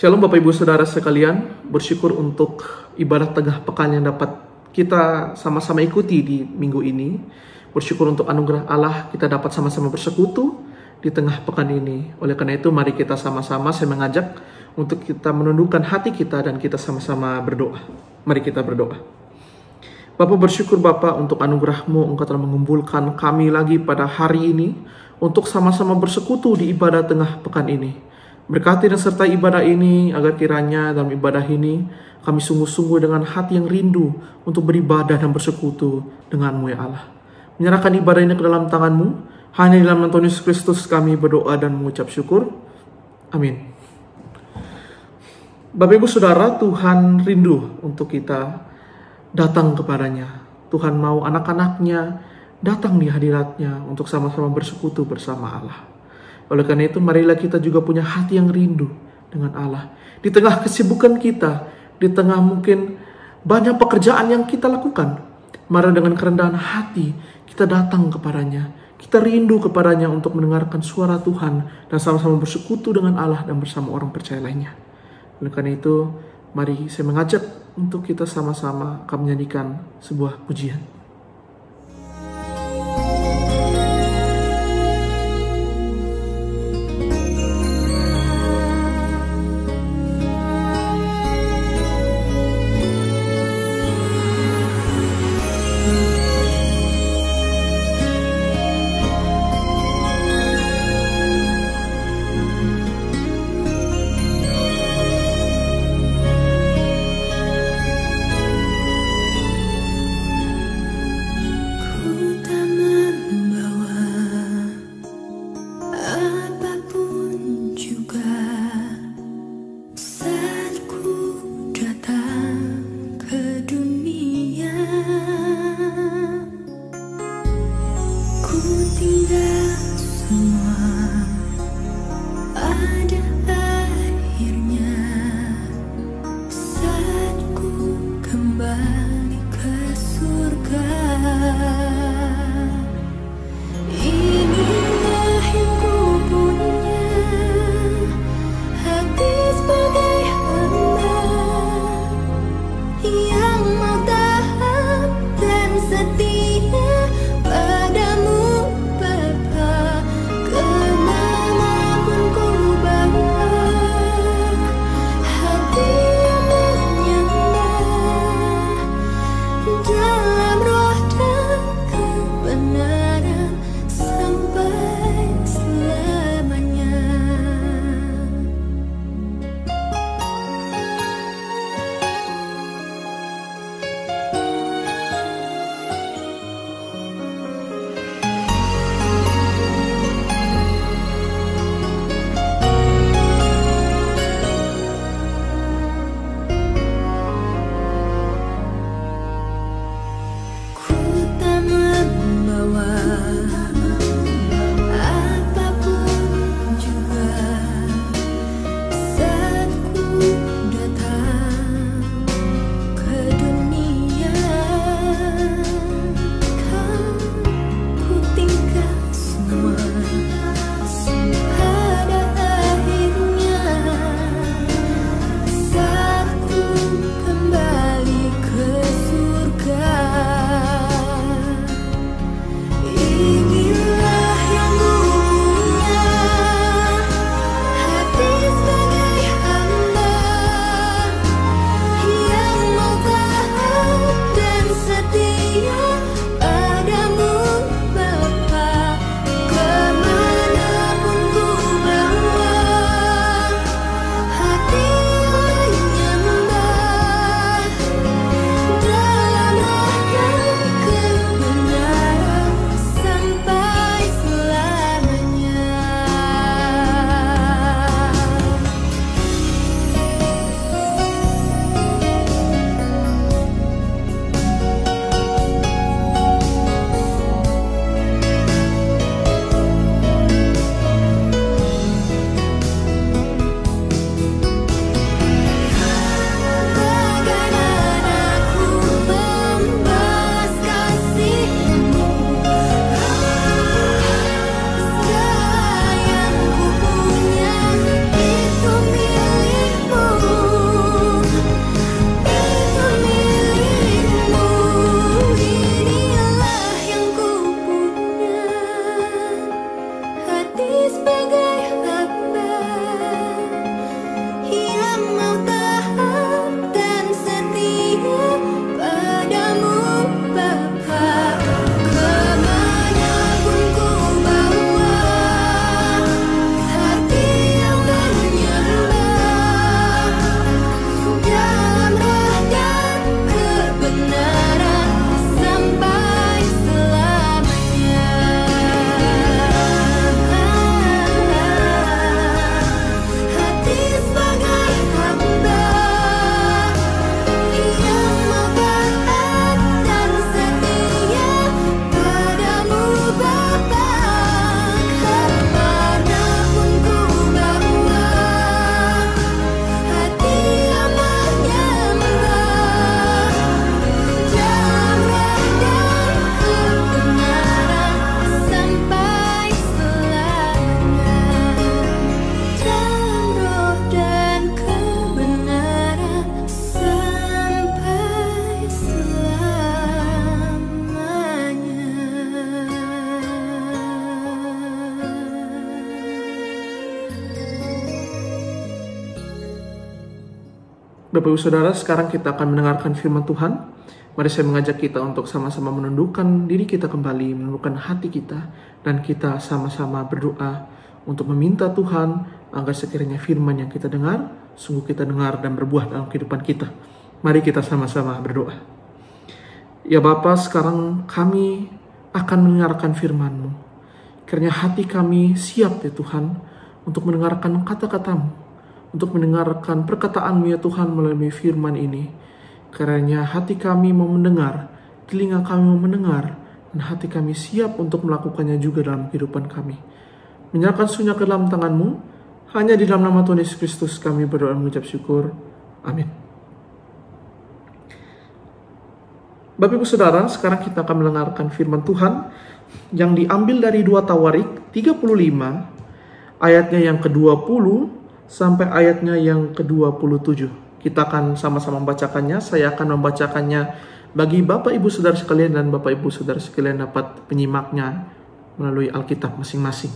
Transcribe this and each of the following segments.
Shalom Bapak Ibu Saudara sekalian, bersyukur untuk ibadah tengah pekan yang dapat kita sama-sama ikuti di minggu ini. Bersyukur untuk anugerah Allah kita dapat sama-sama bersekutu di tengah pekan ini. Oleh karena itu mari kita sama-sama, saya mengajak untuk kita menundukkan hati kita dan kita sama-sama berdoa. Mari kita berdoa. Bapak bersyukur Bapak untuk anugerah-Mu, Engkau telah mengumpulkan kami lagi pada hari ini untuk sama-sama bersekutu di ibadah tengah pekan ini. Berkati dan sertai ibadah ini agar kiranya dalam ibadah ini kami sungguh-sungguh dengan hati yang rindu untuk beribadah dan bersekutu dengan-Mu ya Allah. Menyerahkan ibadah ini ke dalam tangan-Mu. Hanya di dalam nama Tuhan Yesus Kristus kami berdoa dan mengucap syukur. Amin. Bapak Ibu Saudara, Tuhan rindu untuk kita datang kepadanya. Tuhan mau anak-anaknya datang di hadirat-Nya untuk sama-sama bersekutu bersama Allah. Oleh karena itu marilah kita juga punya hati yang rindu dengan Allah. Di tengah kesibukan kita, di tengah mungkin banyak pekerjaan yang kita lakukan, mari dengan kerendahan hati kita datang kepadanya. Kita rindu kepadanya untuk mendengarkan suara Tuhan dan sama-sama bersekutu dengan Allah dan bersama orang percaya lainnya. Oleh karena itu mari saya mengajak untuk kita sama-sama akan menyanyikan sebuah pujian. Bapak Ibu Saudara, sekarang kita akan mendengarkan firman Tuhan. Mari saya mengajak kita untuk sama-sama menundukkan diri kita kembali, menundukkan hati kita, dan kita sama-sama berdoa untuk meminta Tuhan agar sekiranya firman yang kita dengar, sungguh kita dengar dan berbuah dalam kehidupan kita. Mari kita sama-sama berdoa. Ya Bapa, sekarang kami akan mendengarkan firman-Mu. Kiranya hati kami siap ya Tuhan, untuk mendengarkan kata-kata-Mu, untuk mendengarkan perkataan-Mu ya Tuhan melalui firman ini. Kiranya hati kami mau mendengar, telinga kami mau mendengar, dan hati kami siap untuk melakukannya juga dalam kehidupan kami. Menyerahkan semuanya ke dalam tangan-Mu, hanya di dalam nama Tuhan Yesus Kristus kami berdoa mengucap syukur. Amin. Bapak Ibu Saudara, sekarang kita akan mendengarkan firman Tuhan yang diambil dari 2 Tawarik 35, ayatnya yang ke-20 sampai ayatnya yang ke-27. Kita akan sama-sama membacakannya. Saya akan membacakannya bagi Bapak Ibu Saudara sekalian, dan Bapak Ibu Saudara sekalian dapat menyimaknya melalui Alkitab masing-masing.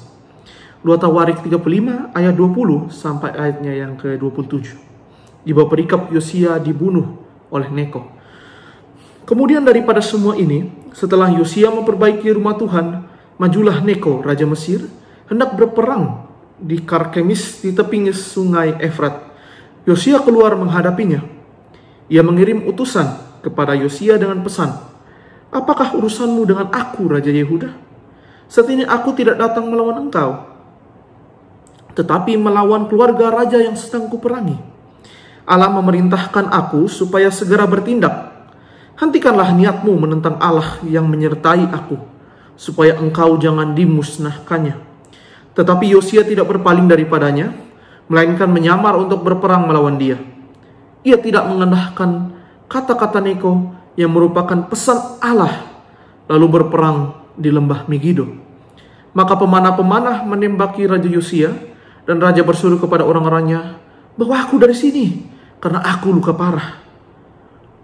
2 Tawarik 35 ayat 20 sampai ayatnya yang ke-27. Di bawah perikop Yosia dibunuh oleh Neko. Kemudian daripada semua ini, setelah Yosia memperbaiki rumah Tuhan, majulah Neko, Raja Mesir, hendak berperang di Karkemis di tepi sungai Efrat. Yosia keluar menghadapinya. Ia mengirim utusan kepada Yosia dengan pesan, "Apakah urusanmu dengan aku, Raja Yehuda? Saat ini aku tidak datang melawan engkau, tetapi melawan keluarga raja yang sedang kuperangi. Allah memerintahkan aku supaya segera bertindak. Hentikanlah niatmu menentang Allah yang menyertai aku, supaya engkau jangan dimusnahkannya." Tetapi Yosia tidak berpaling daripadanya, melainkan menyamar untuk berperang melawan dia. Ia tidak mengendahkan kata-kata Neko yang merupakan pesan Allah, lalu berperang di lembah Megido. Maka pemanah-pemanah menembaki Raja Yosia, dan Raja bersuruh kepada orang-orangnya, "Bawa aku dari sini, karena aku luka parah."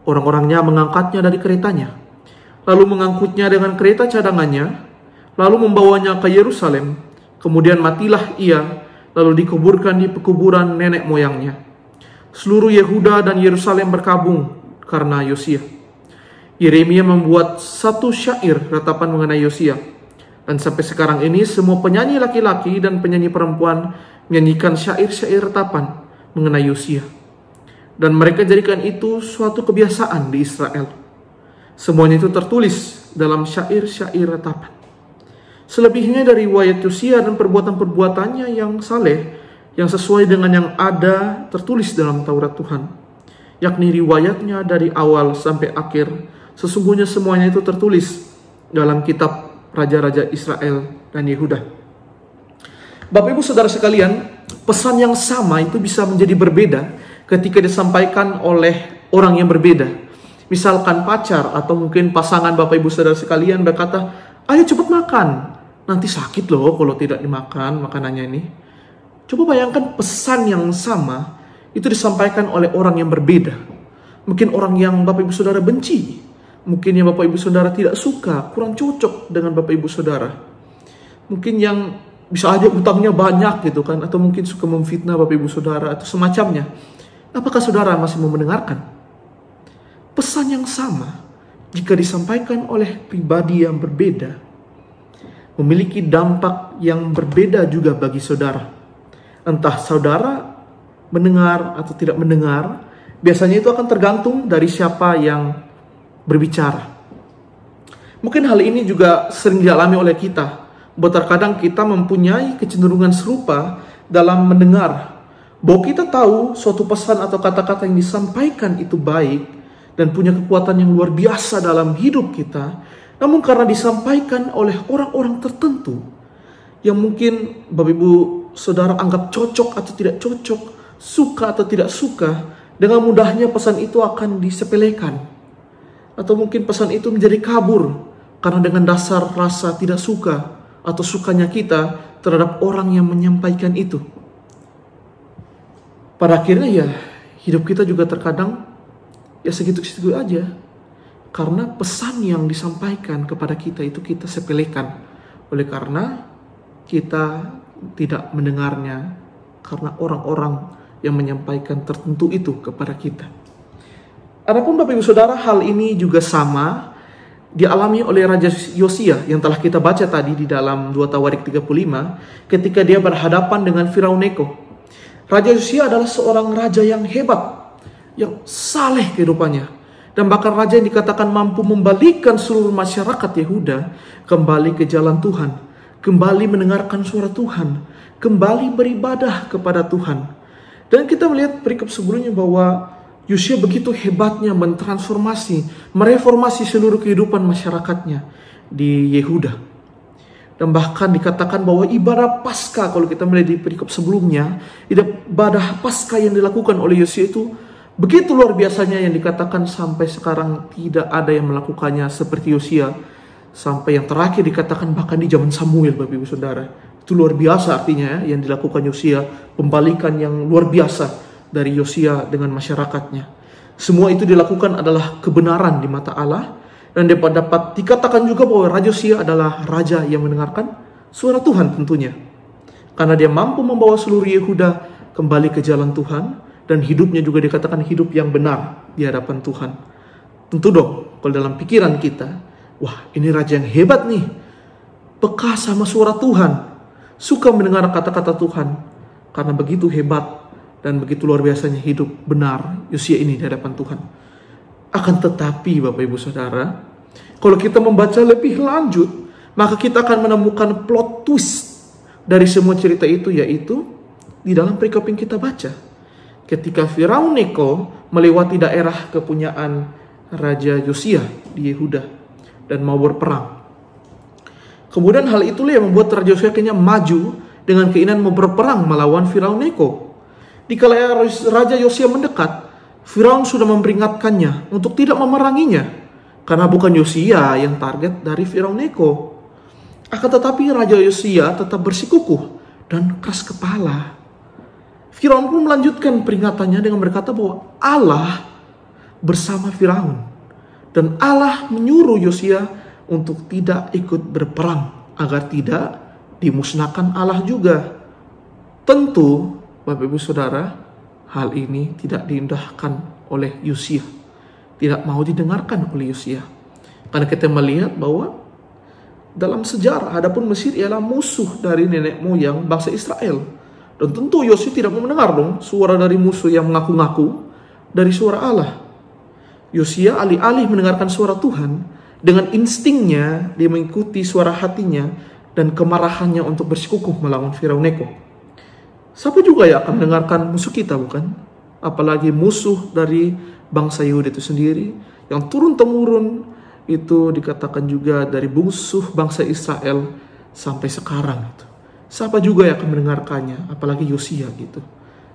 Orang-orangnya mengangkatnya dari keretanya, lalu mengangkutnya dengan kereta cadangannya, lalu membawanya ke Yerusalem. Kemudian matilah ia, lalu dikuburkan di pekuburan nenek moyangnya. Seluruh Yehuda dan Yerusalem berkabung karena Yosia. Yeremia membuat satu syair ratapan mengenai Yosia, dan sampai sekarang ini semua penyanyi laki-laki dan penyanyi perempuan menyanyikan syair-syair ratapan mengenai Yosia. Dan mereka jadikan itu suatu kebiasaan di Israel. Semuanya itu tertulis dalam syair-syair ratapan. Selebihnya dari riwayat Yosia dan perbuatan-perbuatannya yang saleh, yang sesuai dengan yang ada tertulis dalam Taurat Tuhan, yakni riwayatnya dari awal sampai akhir, sesungguhnya semuanya itu tertulis dalam kitab Raja-Raja Israel dan Yehuda. Bapak Ibu Saudara sekalian, pesan yang sama itu bisa menjadi berbeda ketika disampaikan oleh orang yang berbeda. Misalkan pacar atau mungkin pasangan Bapak Ibu Saudara sekalian berkata, "Ayo cepat makan, nanti sakit loh kalau tidak dimakan makanannya ini." Coba bayangkan pesan yang sama itu disampaikan oleh orang yang berbeda. Mungkin orang yang Bapak Ibu Saudara benci, mungkin yang Bapak Ibu Saudara tidak suka, kurang cocok dengan Bapak Ibu Saudara. Mungkin yang bisa aja utangnya banyak gitu kan, atau mungkin suka memfitnah Bapak Ibu Saudara atau semacamnya. Apakah saudara masih mau mendengarkan? Pesan yang sama jika disampaikan oleh pribadi yang berbeda memiliki dampak yang berbeda juga bagi saudara. Entah saudara mendengar atau tidak mendengar, biasanya itu akan tergantung dari siapa yang berbicara. Mungkin hal ini juga sering dialami oleh kita, bahwa terkadang kita mempunyai kecenderungan serupa dalam mendengar, bahwa kita tahu suatu pesan atau kata-kata yang disampaikan itu baik dan punya kekuatan yang luar biasa dalam hidup kita, namun karena disampaikan oleh orang-orang tertentu yang mungkin Bapak Ibu Saudara anggap cocok atau tidak cocok, suka atau tidak suka, dengan mudahnya pesan itu akan disepelekan. Atau mungkin pesan itu menjadi kabur karena dengan dasar rasa tidak suka atau sukanya kita terhadap orang yang menyampaikan itu. Pada akhirnya ya hidup kita juga terkadang ya segitu-segitu aja. Karena pesan yang disampaikan kepada kita itu kita sepelekan. Oleh karena kita tidak mendengarnya. Karena orang-orang yang menyampaikan tertentu itu kepada kita. Adapun Bapak Ibu Saudara, hal ini juga sama dialami oleh Raja Yosia yang telah kita baca tadi di dalam 2 Tawarik 35 ketika dia berhadapan dengan Firaun Neko. Raja Yosia adalah seorang raja yang hebat, yang saleh kehidupannya, dan bahkan raja yang dikatakan mampu membalikkan seluruh masyarakat Yehuda kembali ke jalan Tuhan, kembali mendengarkan suara Tuhan, kembali beribadah kepada Tuhan. Dan kita melihat perikop sebelumnya bahwa Yosia begitu hebatnya mentransformasi, mereformasi seluruh kehidupan masyarakatnya di Yehuda. Dan bahkan dikatakan bahwa ibadah Paskah, kalau kita melihat di perikop sebelumnya, ibadah Paskah yang dilakukan oleh Yosia itu begitu luar biasanya yang dikatakan sampai sekarang tidak ada yang melakukannya seperti Yosia. Sampai yang terakhir dikatakan bahkan di zaman Samuel, Bapak Ibu Saudara. Itu luar biasa artinya yang dilakukan Yosia, pembalikan yang luar biasa dari Yosia dengan masyarakatnya. Semua itu dilakukan adalah kebenaran di mata Allah, dan dapat dikatakan juga bahwa Raja Yosia adalah raja yang mendengarkan suara Tuhan tentunya. Karena dia mampu membawa seluruh Yehuda kembali ke jalan Tuhan, dan hidupnya juga dikatakan hidup yang benar di hadapan Tuhan. Tentu dong, kalau dalam pikiran kita, wah ini raja yang hebat nih, peka sama suara Tuhan, suka mendengar kata-kata Tuhan, karena begitu hebat dan begitu luar biasanya hidup benar Yosia ini di hadapan Tuhan. Akan tetapi Bapak Ibu Saudara, kalau kita membaca lebih lanjut, maka kita akan menemukan plot twist dari semua cerita itu, yaitu di dalam perikop yang kita baca. Ketika Firaun Neko melewati daerah kepunyaan Raja Yosia di Yehuda dan mau berperang. Kemudian hal itulah yang membuat Raja Yosia akhirnya maju dengan keinginan mau berperang melawan Firaun Neko. Dikala Raja Yosia mendekat, Firaun sudah memperingatkannya untuk tidak memeranginya, karena bukan Yosia yang target dari Firaun Neko. Akan tetapi Raja Yosia tetap bersikukuh dan keras kepala. Firaun pun melanjutkan peringatannya dengan berkata bahwa Allah bersama Firaun, dan Allah menyuruh Yosia untuk tidak ikut berperang agar tidak dimusnahkan Allah juga. Tentu Bapak Ibu Saudara, hal ini tidak diindahkan oleh Yosia, tidak mau didengarkan oleh Yosia. Karena kita melihat bahwa dalam sejarah, adapun Mesir ialah musuh dari nenek moyang bangsa Israel. Dan tentu Yosia tidak mau mendengar dong suara dari musuh yang mengaku-ngaku dari suara Allah. Yosia alih-alih mendengarkan suara Tuhan, dengan instingnya dia mengikuti suara hatinya dan kemarahannya untuk bersikukuh melawan Firaun Neko. Siapa juga yang akan mendengarkan musuh kita, bukan? Apalagi musuh dari bangsa Yehuda itu sendiri, yang turun-temurun itu dikatakan juga dari musuh bangsa Israel sampai sekarang. Siapa juga yang akan mendengarkannya, apalagi Yosia gitu.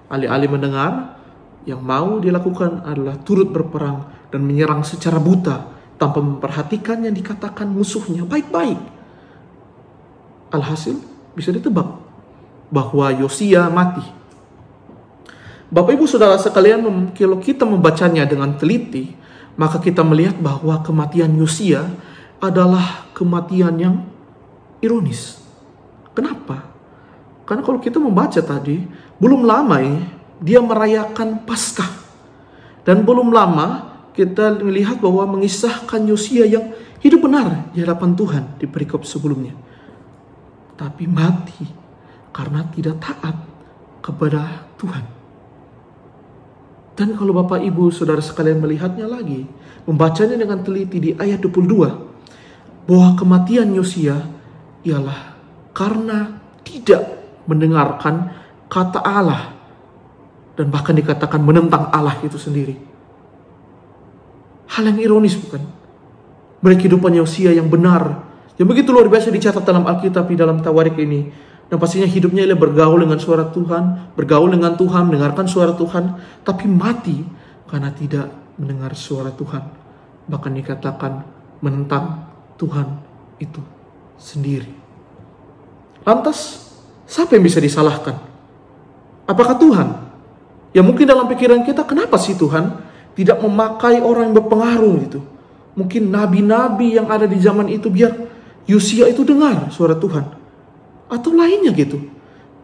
Alih-alih mendengar, yang mau dilakukan adalah turut berperang dan menyerang secara buta tanpa memperhatikan yang dikatakan musuhnya baik-baik. Alhasil bisa ditebak bahwa Yosia mati. Bapak Ibu Saudara sekalian, kalau kita membacanya dengan teliti, maka kita melihat bahwa kematian Yosia adalah kematian yang ironis. Kenapa? Karena kalau kita membaca tadi, belum lama dia merayakan Paskah. Dan belum lama kita melihat bahwa mengisahkan Yosia yang hidup benar di hadapan Tuhan di perikop sebelumnya. Tapi mati karena tidak taat kepada Tuhan. Dan kalau Bapak Ibu Saudara sekalian melihatnya lagi, membacanya dengan teliti di ayat 22, bahwa kematian Yosia ialah karena tidak mendengarkan kata Allah, dan bahkan dikatakan menentang Allah itu sendiri. Hal yang ironis, bukan? Mereka kehidupan Yosia yang benar, yang begitu luar biasa dicatat dalam Alkitab di dalam Tawarik ini. Dan pastinya hidupnya ialah bergaul dengan suara Tuhan, bergaul dengan Tuhan, mendengarkan suara Tuhan, tapi mati karena tidak mendengar suara Tuhan. Bahkan dikatakan menentang Tuhan itu sendiri. Lantas, siapa yang bisa disalahkan? Apakah Tuhan? Ya mungkin dalam pikiran kita, kenapa sih Tuhan tidak memakai orang yang berpengaruh gitu? Mungkin nabi-nabi yang ada di zaman itu biar Yosia itu dengar suara Tuhan. Atau lainnya gitu.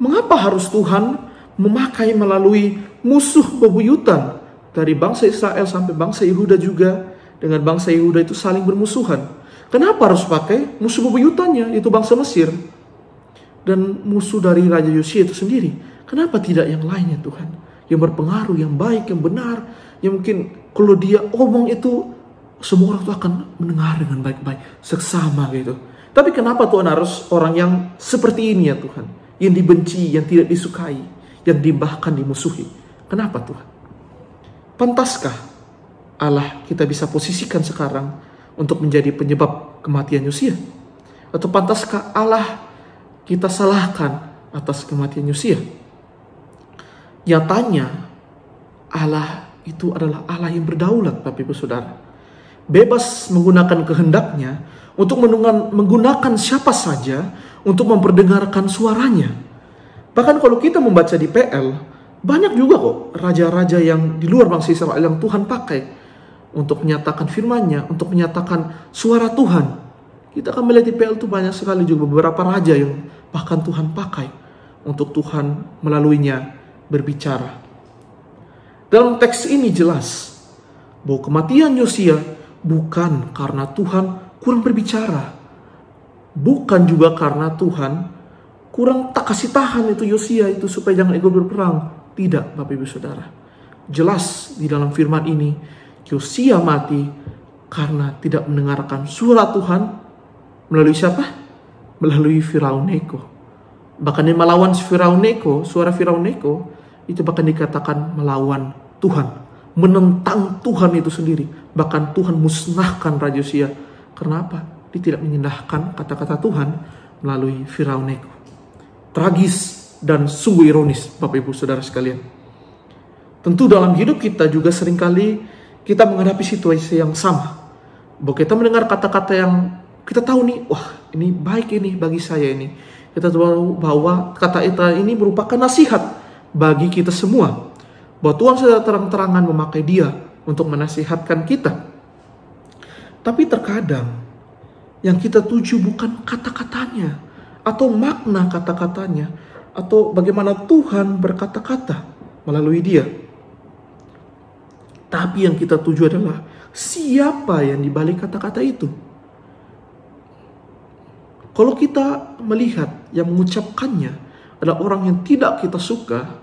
Mengapa harus Tuhan memakai melalui musuh bebuyutan dari bangsa Israel sampai bangsa Yehuda juga dengan bangsa Yehuda itu saling bermusuhan. Kenapa harus pakai musuh bebuyutannya, yaitu bangsa Mesir dan musuh dari Raja Yosia itu sendiri? Kenapa tidak yang lainnya Tuhan? Yang berpengaruh, yang baik, yang benar, yang mungkin kalau dia omong itu semua orang itu akan mendengar dengan baik-baik, seksama gitu. Tapi kenapa Tuhan harus orang yang seperti ini ya Tuhan? Yang dibenci, yang tidak disukai, yang bahkan dimusuhi. Kenapa Tuhan? Pantaskah Allah kita bisa posisikan sekarang untuk menjadi penyebab kematian Yosia? Atau pantaskah Allah kita salahkan atas kematian Yosia? Nyatanya Allah itu adalah Allah yang berdaulat, Bapak Ibu Saudara. Bebas menggunakan kehendaknya untuk menggunakan siapa saja untuk memperdengarkan suaranya. Bahkan kalau kita membaca di PL, banyak juga kok raja-raja yang di luar bangsa Israel yang Tuhan pakai untuk menyatakan firman-Nya, untuk menyatakan suara Tuhan. Kita akan melihat di PL itu banyak sekali juga beberapa raja yang bahkan Tuhan pakai untuk Tuhan melaluinya berbicara. Dalam teks ini jelas bahwa kematian Yosia bukan karena Tuhan kurang berbicara, bukan juga karena Tuhan kurang tak kasih tahan itu Yosia itu supaya jangan ikut berperang. Tidak, Bapak Ibu Saudara. Jelas di dalam firman ini Yosia mati karena tidak mendengarkan suara Tuhan melalui siapa? Melalui Firaun Neko. Bahkan dia melawan Firaun Neko, suara Firaun Neko itu bahkan dikatakan melawan Tuhan, menentang Tuhan itu sendiri. Bahkan Tuhan musnahkan Raja Yosia. Kenapa? Dia tidak menyindahkan kata-kata Tuhan melalui Firaun Neko. Tragis dan sungguh ironis, Bapak Ibu Saudara sekalian. Tentu dalam hidup kita juga seringkali kita menghadapi situasi yang sama. Bahwa kita mendengar kata-kata yang kita tahu nih, wah ini baik ini bagi saya ini. Kita tahu bahwa kata-kata ini merupakan nasihat bagi kita semua. Bahwa Tuhan sudah terang-terangan memakai dia untuk menasihatkan kita. Tapi terkadang yang kita tuju bukan kata-katanya atau makna kata-katanya atau bagaimana Tuhan berkata-kata melalui dia. Tapi yang kita tuju adalah siapa yang dibalik kata-kata itu. Kalau kita melihat yang mengucapkannya adalah orang yang tidak kita suka,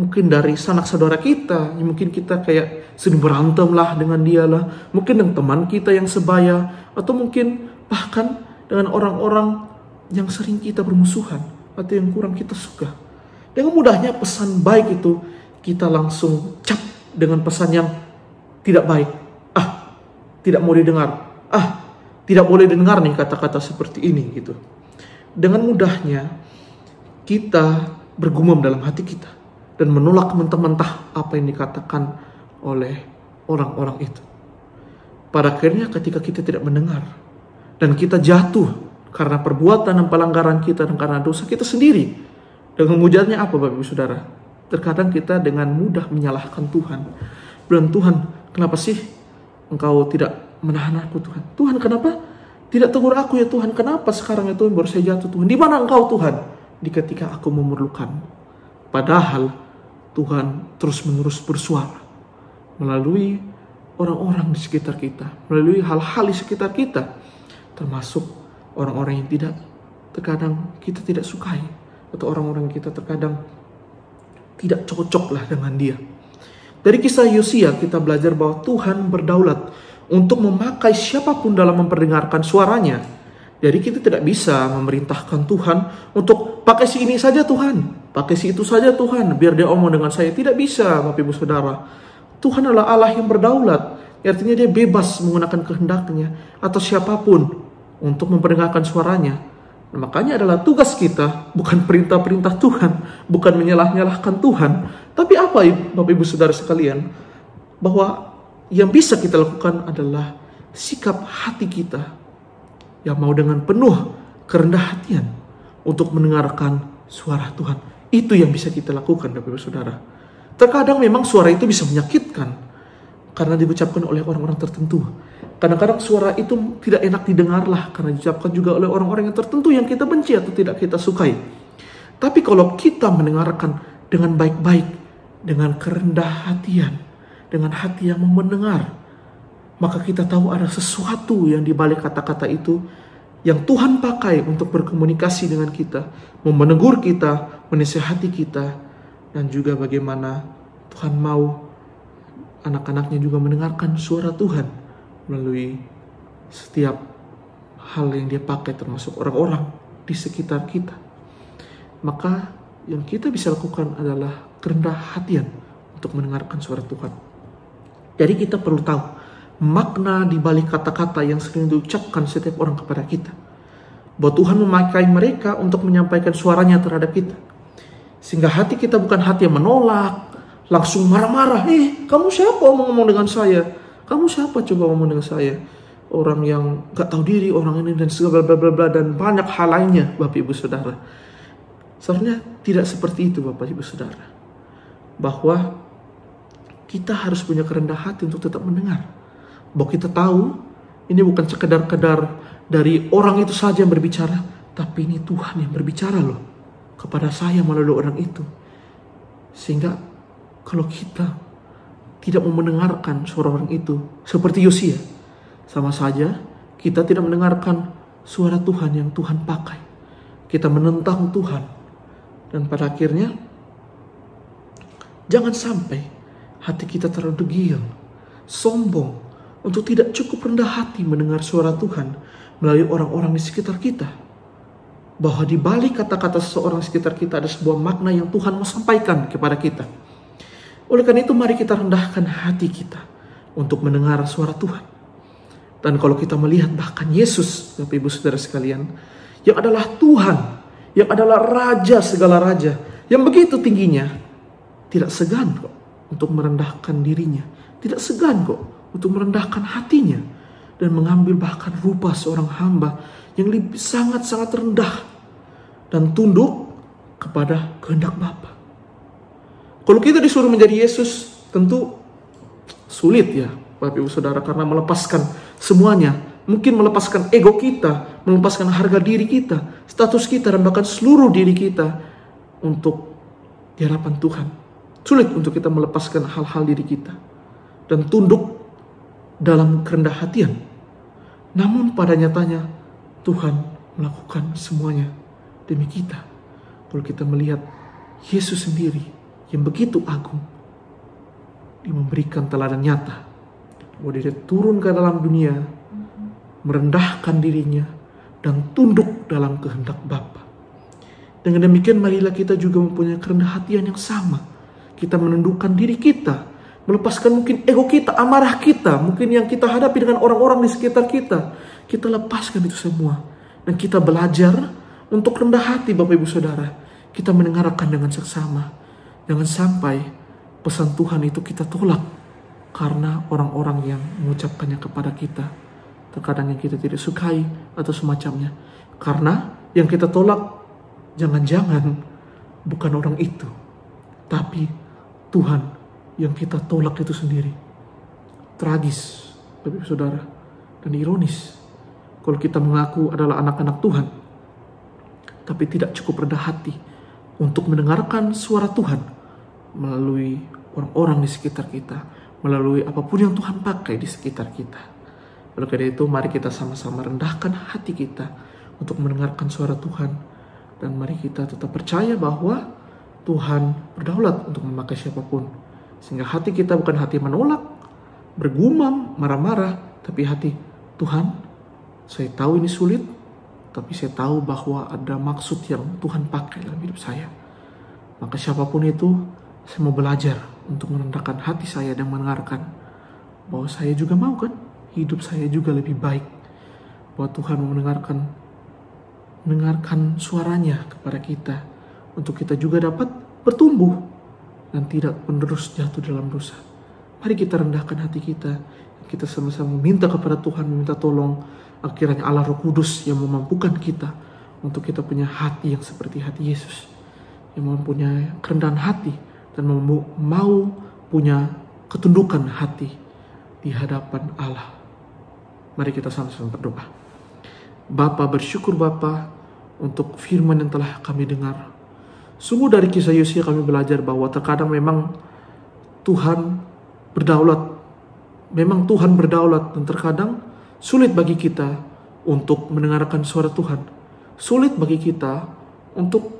mungkin dari sanak saudara kita, mungkin kita kayak sering berantem lah dengan dia lah, mungkin dengan teman kita yang sebaya, atau mungkin bahkan dengan orang-orang yang sering kita bermusuhan atau yang kurang kita suka. Dengan mudahnya pesan baik itu kita langsung cap dengan pesan yang tidak baik. Tidak mau didengar. Tidak boleh dengar nih kata-kata seperti ini gitu. Dengan mudahnya kita bergumam dalam hati kita dan menolak mentah-mentah apa yang dikatakan oleh orang-orang itu. Pada akhirnya ketika kita tidak mendengar dan kita jatuh karena perbuatan dan pelanggaran kita dan karena dosa kita sendiri. Dengan mudahnya apa Bapak Ibu Saudara? Terkadang kita dengan mudah menyalahkan Tuhan. Bilang, Tuhan kenapa sih Engkau tidak menahan aku Tuhan? Tuhan kenapa tidak tegur aku ya Tuhan? Kenapa sekarang ya Tuhan baru saya jatuh Tuhan? Di mana Engkau Tuhan? Di ketika aku memerlukan. Padahal Tuhan terus-menerus bersuara melalui orang-orang di sekitar kita, melalui hal-hal di sekitar kita, termasuk orang-orang yang terkadang kita tidak sukai, atau orang-orang yang kita terkadang tidak cocok lah dengan dia. Dari kisah Yosia kita belajar bahwa Tuhan berdaulat untuk memakai siapapun dalam memperdengarkan suaranya. Jadi kita tidak bisa memerintahkan Tuhan untuk pakai si ini saja Tuhan, pakai si itu saja Tuhan, biar dia omong dengan saya. Tidak bisa Bapak Ibu Saudara. Tuhan adalah Allah yang berdaulat. Artinya dia bebas menggunakan kehendaknya atau siapapun untuk memperdengarkan suaranya. Nah, makanya adalah tugas kita bukan perintah-perintah Tuhan, bukan menyalah-nyalahkan Tuhan. Tapi apa Bapak Ibu Saudara sekalian? Bahwa yang bisa kita lakukan adalah sikap hati kita yang mau dengan penuh kerendah hatian untuk mendengarkan suara Tuhan. Itu yang bisa kita lakukan Bapak Ibu Saudara. Terkadang memang suara itu bisa menyakitkan karena diucapkan oleh orang-orang tertentu. Kadang-kadang suara itu tidak enak didengarlah karena diucapkan juga oleh orang-orang yang tertentu yang kita benci atau tidak kita sukai. Tapi kalau kita mendengarkan dengan baik-baik, dengan kerendah hatian, dengan hati yang mau mendengar, maka kita tahu ada sesuatu yang di balik kata-kata itu yang Tuhan pakai untuk berkomunikasi dengan kita, mau menegur kita, menasihati kita, dan juga bagaimana Tuhan mau anak-anaknya juga mendengarkan suara Tuhan melalui setiap hal yang dia pakai, termasuk orang-orang di sekitar kita. Maka yang kita bisa lakukan adalah kerendah hatian untuk mendengarkan suara Tuhan. Jadi kita perlu tahu makna di balik kata-kata yang sering diucapkan setiap orang kepada kita. Bahwa Tuhan memakai mereka untuk menyampaikan suaranya terhadap kita. Sehingga hati kita bukan hati yang menolak, langsung marah-marah. Kamu siapa ngomong dengan saya? Kamu siapa coba ngomong dengan saya? Orang yang gak tahu diri, orang ini dan segala bla bla bla dan banyak hal lainnya, Bapak Ibu Saudara. Sebenarnya tidak seperti itu, Bapak Ibu Saudara. Bahwa kita harus punya kerendah hati untuk tetap mendengar. Bahwa kita tahu ini bukan sekedar dari orang itu saja yang berbicara, tapi ini Tuhan yang berbicara loh kepada saya melalui orang itu. Sehingga kalau kita tidak mau mendengarkan suara orang itu, seperti Yosia, sama saja kita tidak mendengarkan suara Tuhan yang Tuhan pakai. Kita menentang Tuhan. Dan pada akhirnya, jangan sampai hati kita terlalu degil, sombong, untuk tidak cukup rendah hati mendengar suara Tuhan melalui orang-orang di sekitar kita. Bahwa di balik kata-kata seseorang di sekitar kita ada sebuah makna yang Tuhan mau sampaikan kepada kita. Oleh karena itu mari kita rendahkan hati kita untuk mendengar suara Tuhan. Dan kalau kita melihat bahkan Yesus, Bapak Ibu Saudara sekalian, yang adalah Tuhan, yang adalah Raja segala Raja, yang begitu tingginya, tidak segan kok untuk merendahkan dirinya. Tidak segan kok untuk merendahkan hatinya. Dan mengambil bahkan rupa seorang hamba yang sangat-sangat rendah. Dan tunduk kepada kehendak Bapa. Kalau kita disuruh menjadi Yesus, tentu sulit ya Bapak Ibu Saudara. Karena melepaskan semuanya. Mungkin melepaskan ego kita, melepaskan harga diri kita, status kita, dan bahkan seluruh diri kita untuk di hadapan Tuhan. Sulit untuk kita melepaskan hal-hal diri kita dan tunduk dalam kerendah hatian. Namun pada nyatanya Tuhan melakukan semuanya demi kita. Kalau kita melihat Yesus sendiri yang begitu agung, dia memberikan teladan nyata bahwa dia turun ke dalam dunia, merendahkan dirinya dan tunduk dalam kehendak Bapa. Dengan demikian marilah kita juga mempunyai kerendah hatian yang sama. Kita menundukkan diri kita, melepaskan mungkin ego kita, amarah kita, mungkin yang kita hadapi dengan orang-orang di sekitar kita. Kita lepaskan itu semua. Dan kita belajar untuk rendah hati Bapak Ibu Saudara. Kita mendengarkan dengan seksama. Jangan sampai pesan Tuhan itu kita tolak karena orang-orang yang mengucapkannya kepada kita. Terkadang yang kita tidak sukai atau semacamnya. Karena yang kita tolak jangan-jangan bukan orang itu, tapi Tuhan yang kita tolak itu sendiri. Tragis, Bapak Ibu Saudara, dan ironis kalau kita mengaku adalah anak-anak Tuhan, tapi tidak cukup rendah hati untuk mendengarkan suara Tuhan melalui orang-orang di sekitar kita, melalui apapun yang Tuhan pakai di sekitar kita. Oleh karena itu, mari kita sama-sama rendahkan hati kita untuk mendengarkan suara Tuhan, dan mari kita tetap percaya bahwa Tuhan berdaulat untuk memakai siapapun. Sehingga hati kita bukan hati menolak, bergumam, marah-marah, tapi hati, Tuhan, saya tahu ini sulit, tapi saya tahu bahwa ada maksud yang Tuhan pakai dalam hidup saya. Maka siapapun itu, saya mau belajar untuk merendahkan hati saya dan mendengarkan bahwa saya juga mau kan, hidup saya juga lebih baik. Bahwa Tuhan mau mendengarkan suaranya kepada kita, untuk kita juga dapat bertumbuh dan tidak menerus jatuh dalam dosa. Mari kita rendahkan hati kita. Kita sama-sama meminta kepada Tuhan, meminta tolong akhirnya Allah Roh Kudus yang memampukan kita untuk kita punya hati yang seperti hati Yesus, yang mempunyai kerendahan hati dan mau punya ketundukan hati di hadapan Allah. Mari kita sama-sama berdoa. Bapa, bersyukur Bapa untuk firman yang telah kami dengar. Sungguh dari kisah Yosia kami belajar bahwa terkadang memang Tuhan berdaulat. Memang Tuhan berdaulat dan terkadang sulit bagi kita untuk mendengarkan suara Tuhan. Sulit bagi kita untuk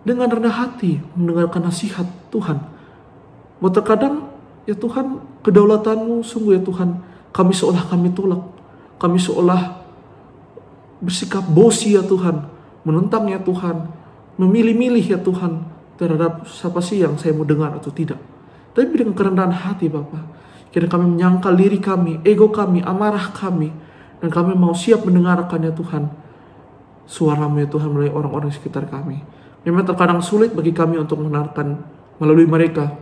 dengan rendah hati mendengarkan nasihat Tuhan. Bahwa terkadang, ya Tuhan, kedaulatanmu sungguh ya Tuhan, kami seolah kami tolak. Kami seolah bersikap bosi ya Tuhan, menentang ya Tuhan, memilih-milih ya Tuhan terhadap siapa sih yang saya mau dengar atau tidak. Tapi dengan kerendahan hati Bapa, kira kami menyangkal diri kami, ego kami, amarah kami, dan kami mau siap mendengarkan ya Tuhan suara-Mu ya Tuhan melalui orang-orang di sekitar kami. Memang terkadang sulit bagi kami untuk mendengarkan melalui mereka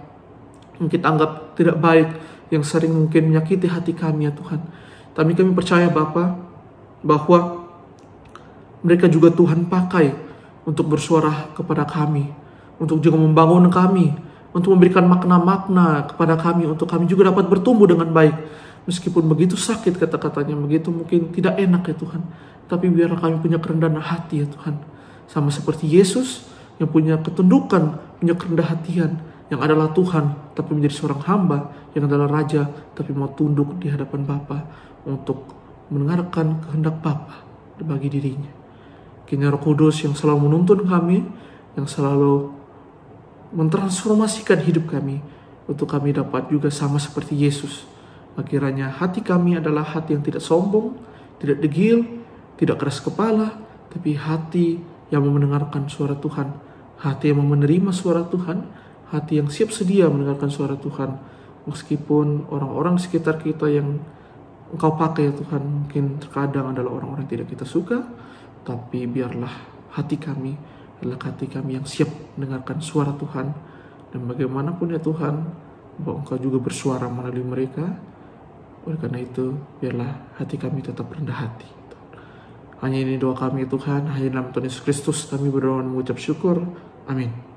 yang kita anggap tidak baik, yang sering mungkin menyakiti hati kami ya Tuhan. Tapi kami percaya Bapa bahwa mereka juga Tuhan pakai untuk bersuara kepada kami, untuk juga membangun kami, untuk memberikan makna-makna kepada kami, untuk kami juga dapat bertumbuh dengan baik. Meskipun begitu sakit kata-katanya, begitu mungkin tidak enak ya Tuhan, tapi biarlah kami punya kerendahan hati ya Tuhan. Sama seperti Yesus yang punya ketundukan, punya kerendahan hatian, yang adalah Tuhan, tapi menjadi seorang hamba, yang adalah Raja, tapi mau tunduk di hadapan Bapa untuk mendengarkan kehendak Bapa bagi dirinya. Kiranya Roh Kudus yang selalu menuntun kami, yang selalu mentransformasikan hidup kami, untuk kami dapat juga sama seperti Yesus. Kiranya hati kami adalah hati yang tidak sombong, tidak degil, tidak keras kepala, tapi hati yang mau mendengarkan suara Tuhan, hati yang mau menerima suara Tuhan, hati yang siap sedia mendengarkan suara Tuhan. Meskipun orang-orang di sekitar kita yang Engkau pakai ya Tuhan, mungkin terkadang adalah orang-orang yang tidak kita suka, tapi biarlah hati kami adalah hati kami yang siap mendengarkan suara Tuhan. Dan bagaimanapun ya Tuhan, bahwa Engkau juga bersuara melalui mereka. Oleh karena itu, biarlah hati kami tetap rendah hati. Hanya ini doa kami Tuhan, hanya dalam Tuhan Yesus Kristus kami berdoa dan mengucap syukur. Amin.